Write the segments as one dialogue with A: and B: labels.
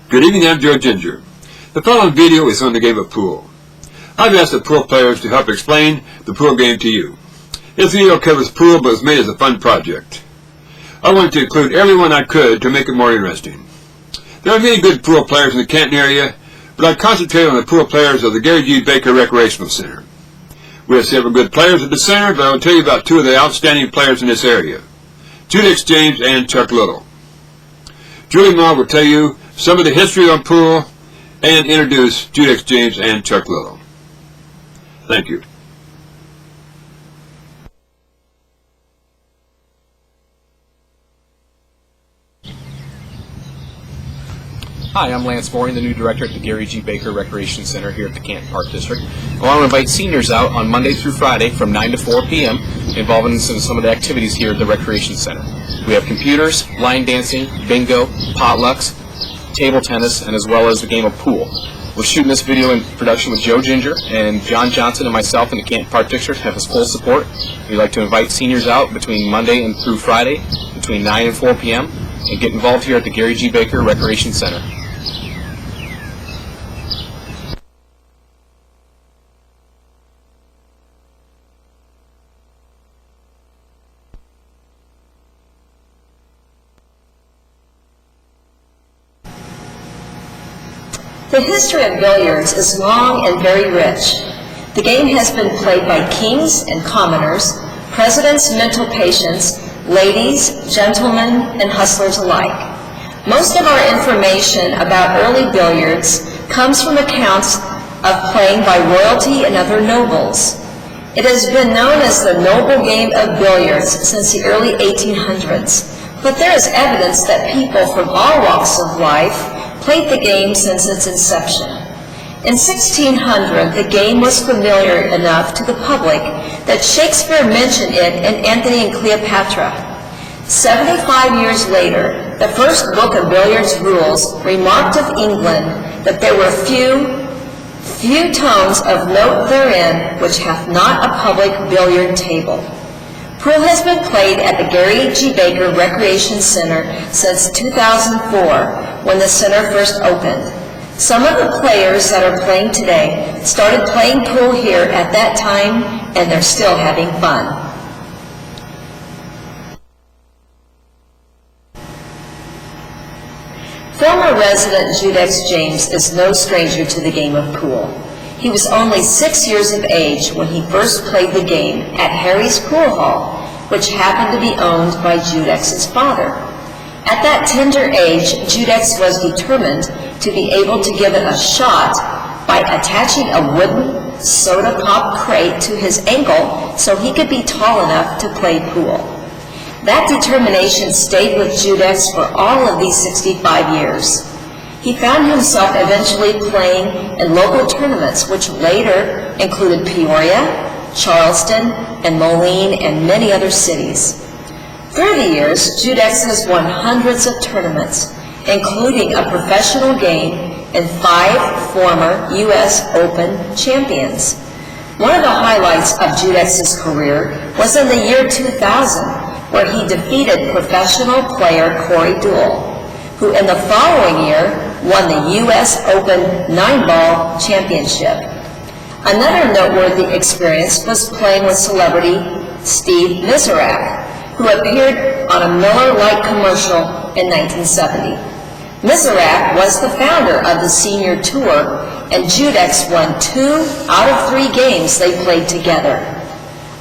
A: Good evening, I'm Joe Ginger. The following video is on the game of pool. I've asked the pool players to help explain the pool game to you. This video covers pool but was made as a fun project. I wanted to include everyone I could to make it more interesting. There are many good pool players in the Canton area, but I concentrate on the pool players of the Gary G. Baker Recreational Center. We have several good players at the center, but I will tell you about two of the outstanding players in this area, Judex James and Chuck Little. Julie Ma will tell you some of the history on pool and introduce Judex James and Chuck Little. Thank you.
B: Hi, I'm Lance Mooring, the new director at the Gary G. Baker Recreation Center here at the Canton Park District. I want to invite seniors out on Monday through Friday from 9 to 4 p.m. involved in some of the activities here at the Recreation Center. We have computers, line dancing, bingo, potlucks, table tennis, and as well as the game of pool. We're shooting this video in production with Joe Ginger, and John Johnson and myself in the Canton Park District have his full support. We'd like to invite seniors out between Monday and through Friday between 9 and 4 p.m. and get involved here at the Gary G. Baker Recreation Center.
C: The history of billiards is long and very rich. The game has been played by kings and commoners, presidents, mental patients, ladies, gentlemen, and hustlers alike. Most of our information about early billiards comes from accounts of playing by royalty and other nobles. It has been known as the noble game of billiards since the early 1800s, but there is evidence that people from all walks of life played the game since its inception. In 1600, the game was familiar enough to the public that Shakespeare mentioned it in Antony and Cleopatra. 75 years later, the first book of billiards rules remarked of England that there were few tones of note therein which hath not a public billiard table. Pool has been played at the Gary G. Baker Recreation Center since 2004, when the center first opened. Some of the players that are playing today started playing pool here at that time, and they're still having fun. Former resident Judex James is no stranger to the game of pool. He was only 6 years of age when he first played the game at Harry's Pool Hall, which happened to be owned by Judex's father. At that tender age, Judex was determined to be able to give it a shot by attaching a wooden soda pop crate to his ankle so he could be tall enough to play pool. That determination stayed with Judex for all of these 65 years. He found himself eventually playing in local tournaments, which later included Peoria, Charleston, and Moline, and many other cities. Through the years, Judex has won hundreds of tournaments, including a professional game and 5 former U.S. Open champions. One of the highlights of Judex's career was in the year 2000, where he defeated professional player Corey Deuel, who in the following year won the U.S. Open 9-ball championship. Another noteworthy experience was playing with celebrity Steve Miserak, who appeared on a Miller Lite commercial in 1970. Miserak was the founder of the senior tour, and Judex won 2 out of 3 games they played together.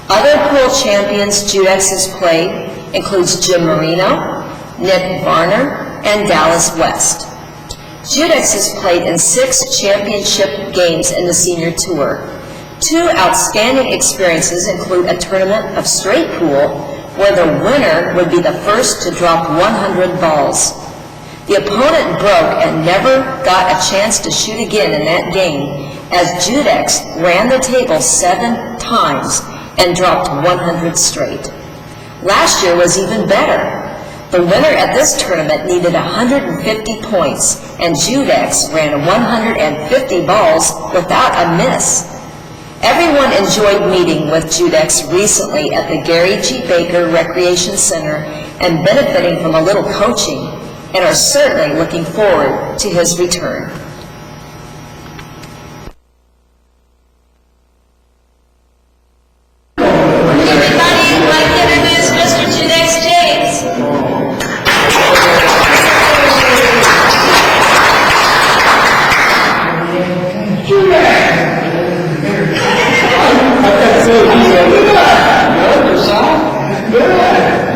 C: Other pool champions Judex has played includes Jim Marino, Nick Varner, and Dallas West. Judex has played in 6 championship games in the senior tour. 2 outstanding experiences include a tournament of straight pool, where the winner would be the first to drop 100 balls. The opponent broke and never got a chance to shoot again in that game, as Judex ran the table 7 times and dropped 100 straight. Last year was even better. The winner at this tournament needed 150 points, and Judex ran 150 balls without a miss. Everyone enjoyed meeting with Judex recently at the Gary G. Baker Recreation Center and benefiting from a little coaching. and are certainly looking forward to his return. Everybody, I'd like to introduce Mr. Judex James.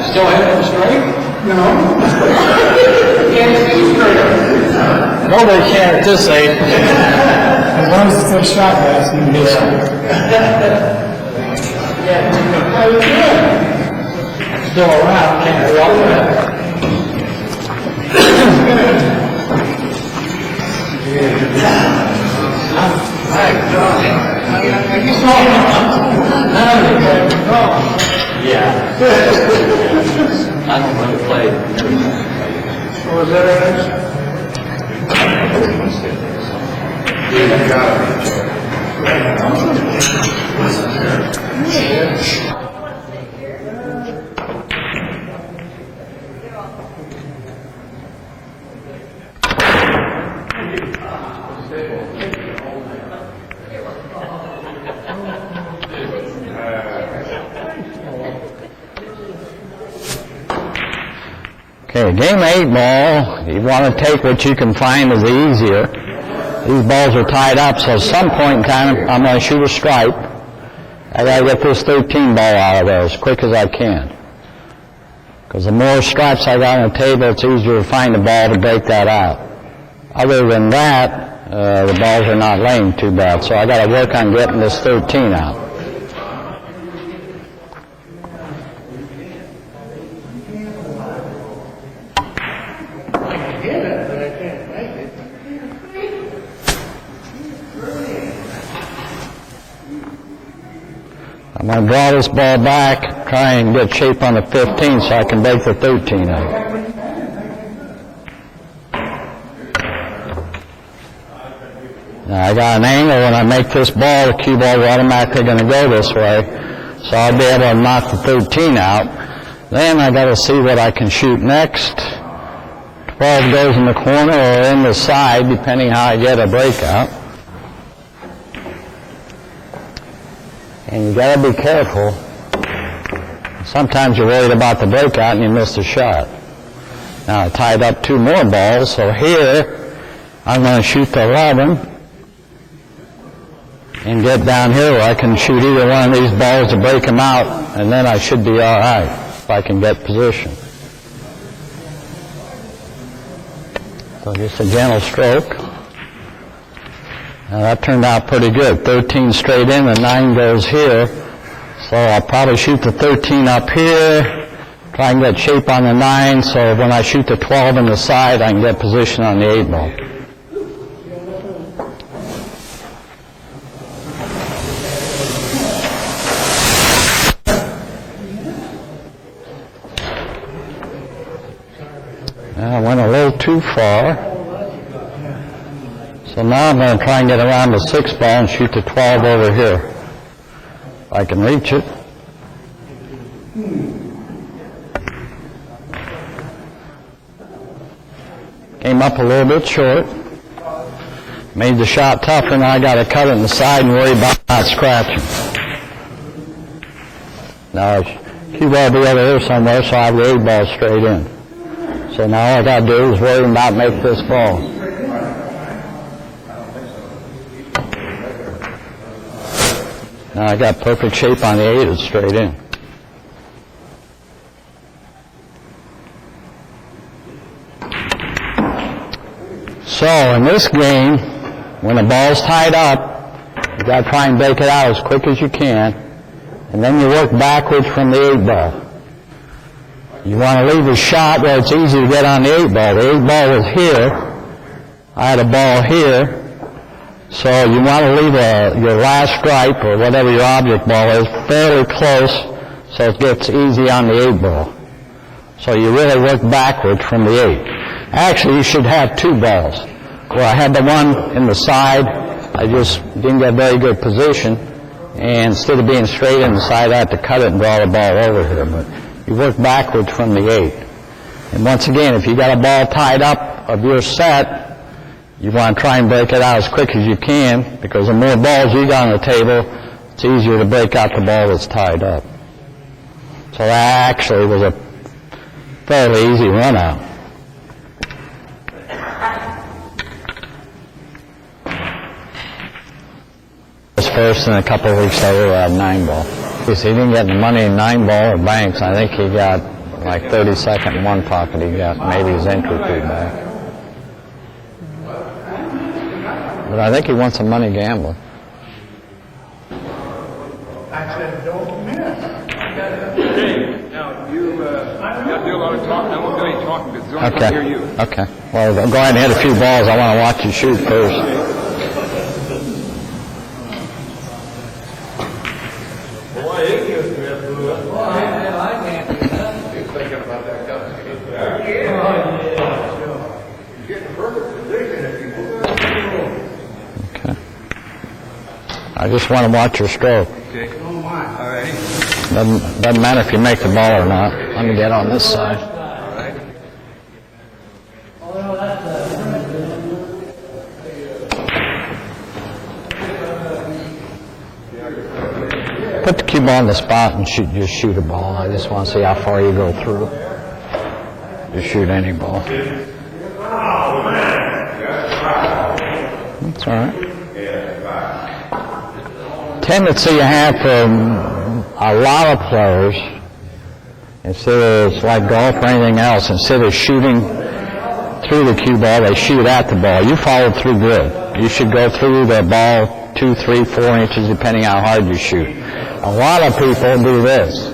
D: Still heading straight? No.
E: Nobody can at this age. As long as it's a shot glass, you can do How you doing? Still around, can't walk around.
D: Yeah. I don't really play.
E: What was that?
F: Okay, game 8 ball, you want to take what you can find is easier. These balls are tied up, so at some point in time, I'm going to shoot a stripe. I got to get this 13 ball out of there as quick as I can. Because the more stripes I got on the table, it's easier to find the ball to break that out. Other than that, the balls are not laying too bad, so I got to work on getting this 13 out. I'm going to draw this ball back, try and get shape on the 15 so I can break the 13 out. Now I got an angle when I make this ball, the cue ball is automatically going to go this way, so I'll be able to knock the 13 out. Then I got to see what I can shoot next. 12 goes in the corner or in the side, depending how I get a breakout. And you got to be careful. Sometimes you're worried about the breakout and you miss the shot. Now I tied up 2 more balls, so here I'm going to shoot the 11 and get down here where I can shoot either one of these balls to break them out, and then I should be all right if I can get position. So just a gentle stroke. Now that turned out pretty good. 13 straight in, the 9 goes here. So I'll probably shoot the 13 up here, try and get shape on the 9, so when I shoot the 12 in the side, I can get position on the 8 ball. I went a little too far. So now I'm going to try and get around the 6 ball and shoot the 12 over here. If I can reach it. Came up a little bit short. Made the shot tougher, now I got to cut it in the side and worry about not scratching. Now, cue ball will be over here somewhere, so I have the 8 ball straight in. So now all I got to do is worry about making this ball. Now I got perfect shape on the 8, it's straight in. So in this game, when the ball's tied up, you got to try and break it out as quick as you can, and then you work backwards from the 8 ball. You want to leave a shot where it's easy to get on the 8 ball. The 8 ball was here. I had a ball here. So you want to leave your last stripe, or whatever your object ball is, fairly close so it gets easy on the 8 ball. So you really work backwards from the 8. Actually, you should have 2 balls. Where I had the one in the side, I just didn't get very good position, and instead of being straight in the side, I had to cut it and draw the ball over here. But you work backwards from the 8. And once again, if you got a ball tied up of your set, you want to try and break it out as quick as you can, because the more balls you got on the table, it's easier to break out the ball that's tied up. So that actually was a fairly easy run out. First, and a couple of weeks later, we'll have 9-ball. Because he didn't get the money in 9-ball or banks. I think he got like 32nd in one pocket. He got maybe his entry fee back. But I think he won some money gambling.
E: I said, don't miss.
A: Okay, now you got to do a lot of talking. I won't do any talking because I want to hear you.
F: Okay. Well, go ahead and hit a few balls. I want to watch you shoot first. I just want to watch your stroke.
A: Okay. All right.
F: Doesn't matter if you make the ball or not. Let me get on this side.
A: All right.
F: Put the cue ball on the spot and just shoot a ball. I just want to see how far you go through. Just shoot any ball. That's all right. Tendency you have for a lot of players, instead of it's like golf or anything else, instead of shooting through the cue ball, they shoot at the ball. You followed through good. You should go through the ball 2, 3, 4 inches, depending how hard you shoot. A lot of people do this.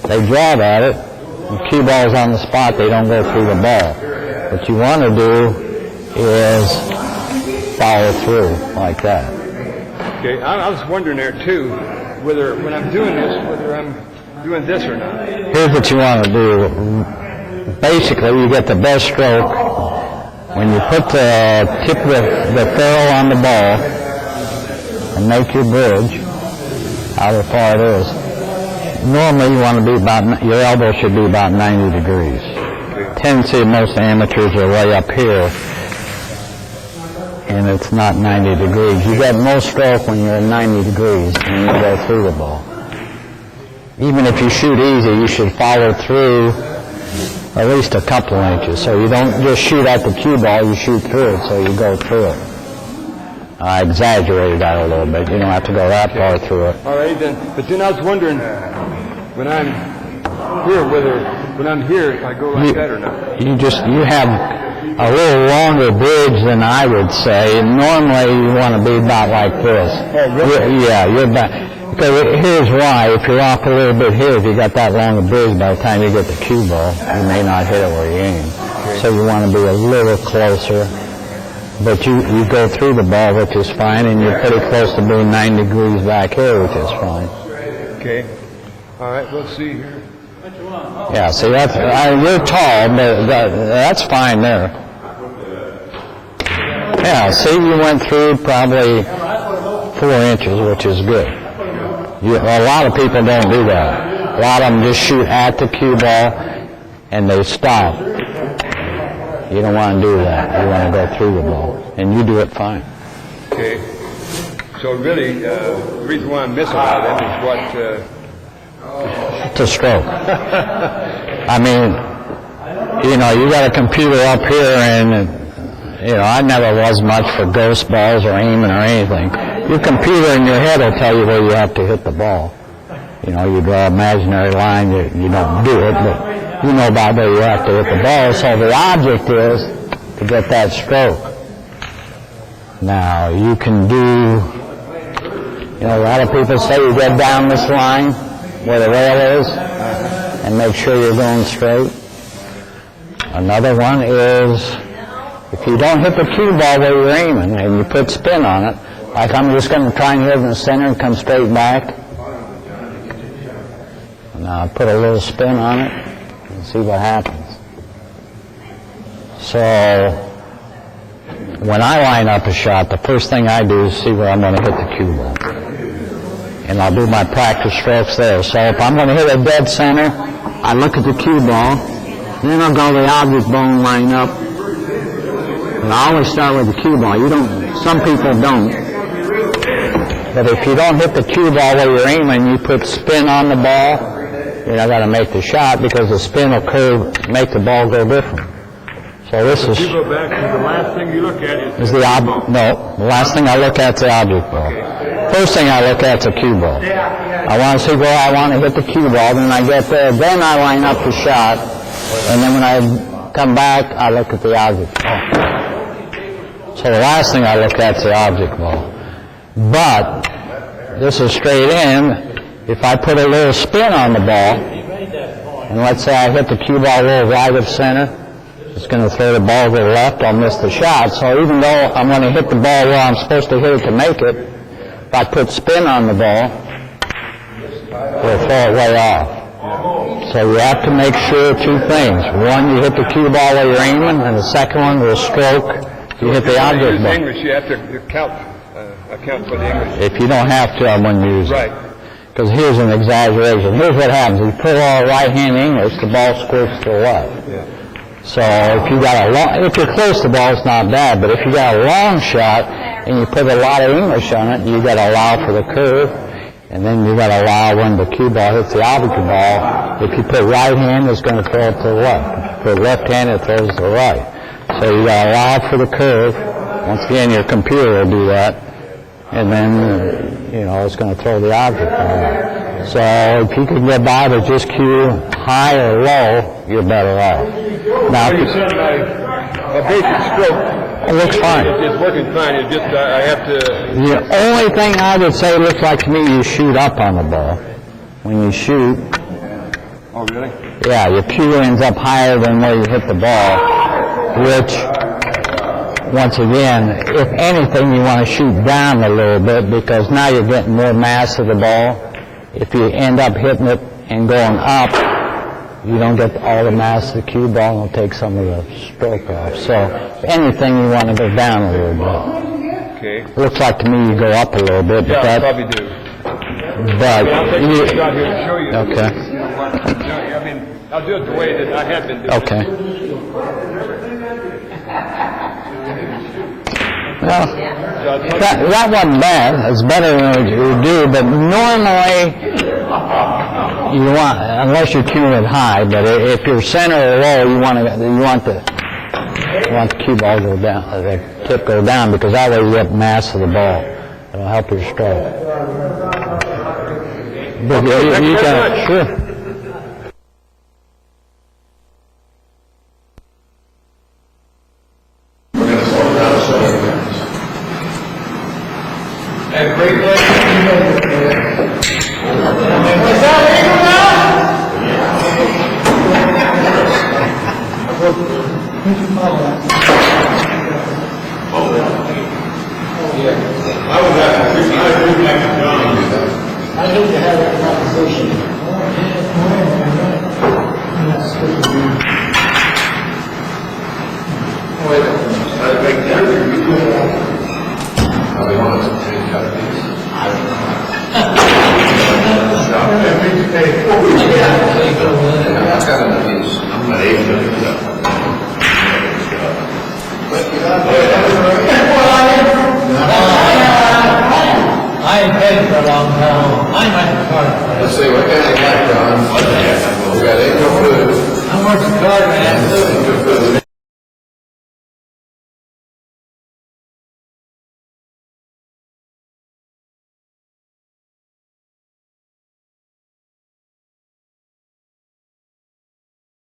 F: They drive at it, the cue ball's on the spot, they don't go through the ball. What you want to do is follow through like that.
A: Okay, I was wondering there too, whether when I'm doing this, whether I'm doing this or not.
F: Here's what you want to do. Basically, you get the best stroke when you put the tip of the ferrule on the ball and make your bridge, however far it is. Normally, you want to be about, your elbow should be about 90 degrees. Tendency of most amateurs are way up here, and it's not 90 degrees. You get more stroke when you're at 90 degrees and you go through the ball. Even if you shoot easy, you should follow through at least a couple inches. So you don't just shoot at the cue ball, you shoot through it, so you go through it. I exaggerated that a little bit. You don't have to go that far through it.
A: All right, then. But then I was wondering, when I'm here, if I go like that or not.
F: You have a little longer bridge than I would say. Normally, you want to be about like this.
A: Oh, really?
F: You're about. Because here's why. If you're off a little bit here, if you got that long a bridge, by the time you get the cue ball, you may not hit it where you aim. Okay. So you want to be a little closer. But you go through the ball, which is fine, and you're pretty close to being 90 degrees back here, which is fine.
A: Okay. All right, we'll see here.
F: Yeah, see, that's, you're tall, but that's fine there. Yeah, see, you went through probably 4 inches, which is good. A lot of people don't do that. A lot of them just shoot at the cue ball, and they stop. You don't want to do that. You want to go through the ball, and you do it fine.
A: Okay. So really, the reason why I'm missing out of them is what...
F: It's a stroke. I mean, you got a computer up here, and, I never was much for ghost balls or aiming or anything. Your computer in your head will tell you where you have to hit the ball. You draw an imaginary line, you don't do it, but you know about where you have to hit the ball. So the object is to get that stroke. Now, you can do, a lot of people say you get down this line where the rail is and make sure you're going straight. Another one is if you don't hit the cue ball where you're aiming and you put spin on it, like I'm just going to try and hit it in the center and come straight back. Now I put a little spin on it and see what happens. So when I line up a shot, the first thing I do is see where I'm going to hit the cue ball. And I'll do my practice strokes there. So if I'm going to hit a dead center, I look at the cue ball, Then I'll go to the object ball and line up. And I always start with the cue ball. Some people don't. But if you don't hit the cue ball while you're aiming, you put spin on the ball, you're not going to make the shot because the spin will make the ball go different. So this is...
A: You go back to the last thing you look at
F: is the object. No, the last thing I look at is the object ball. First thing I look at is the cue ball. I want to see where I want to hit the cue ball. Then I get there. Then I line up the shot. And then when I come back, I look at the object ball. So the last thing I look at is the object ball. But this is straight in. If I put a little spin on the ball, and let's say I hit the cue ball a little right of center, it's going to throw the ball to the left, I'll miss the shot. So even though I'm going to hit the ball where I'm supposed to hit it to make it, if I put spin on the ball, it'll throw it way off. So you have to make sure two things. One, you hit the cue ball while you're aiming, and the second one, with a stroke, you hit the object ball.
A: English, you have to account for the English.
F: If you don't have to, I wouldn't use it.
A: Right.
F: Because here's an exaggeration. Here's what happens. You put all right-hand English, the ball squirts to the left.
A: Yeah.
F: So if you're close to the ball, it's not bad. But if you got a long shot and you put a lot of English on it, you got to allow for the curve, and then you got to allow when the cue ball hits the object ball. If you put right hand, it's going to throw it to the left. If you put left hand, it throws to the right. So you got to allow for the curve. Once again, your computer will do that, and then it's going to throw the object ball. So if you can get by to just cue high or low, you're better off. Now,
A: you said a basic stroke.
F: It looks fine.
A: It's working fine. It's just I have to.
F: The only thing I would say looks like to me, you shoot up on the ball. When you shoot.
A: Oh, really?
F: Yeah, your cue ends up higher than where you hit the ball, which, once again, if anything, you want to shoot down a little bit because now you're getting more mass of the ball. If you end up hitting it and going up, you don't get all the mass of the cue ball and it'll take some of the stroke off. So, if anything, you want to go down a little bit.
A: Okay.
F: It looks like to me you go up a little bit, but
A: Yeah, I probably do.
F: But
A: I'll take a shot here to show you.
F: Okay.
A: I mean, I'll do it the way that I have been doing.
F: Okay. Well, that wasn't bad. It's better than you do, but normally you want, unless you're cueing it high, but if you're center or low, you want the cue ball go down, the tip go down, because that way you get mass of the ball. It'll help your stroke. But you can, sure.
D: Have a great day.
E: Is that legal now? I need to have a conversation. I ain't paid for a long time. I'm at the card.
G: Let's see, what kind of background? We got April Food.
E: I'm working card, man.